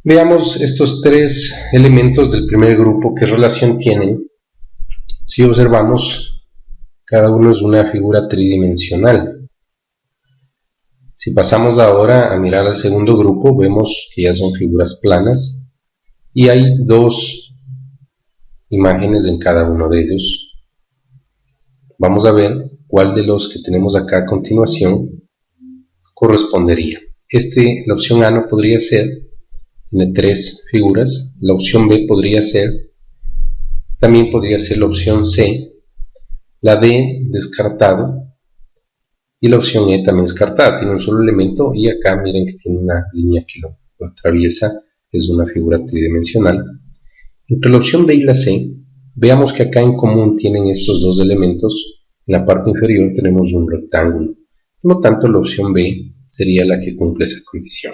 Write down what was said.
Veamos estos tres elementos del primer grupo, qué relación tienen. Si observamos, cada uno es una figura tridimensional. Si pasamos ahora a mirar al segundo grupo, vemos que ya son figuras planas y hay dos imágenes en cada uno de ellos. Vamos a ver cuál de los que tenemos acá a continuación correspondería. La opción A no podría ser, tiene tres figuras. La opción B podría ser, también podría ser la opción C. La D descartado y la opción E también descartada, tiene un solo elemento y acá miren que tiene una línea que lo atraviesa, es una figura tridimensional. Entre la opción B y la C, veamos que acá en común tienen estos dos elementos. En la parte inferior tenemos un rectángulo, por lo tanto la opción B sería la que cumple esa condición.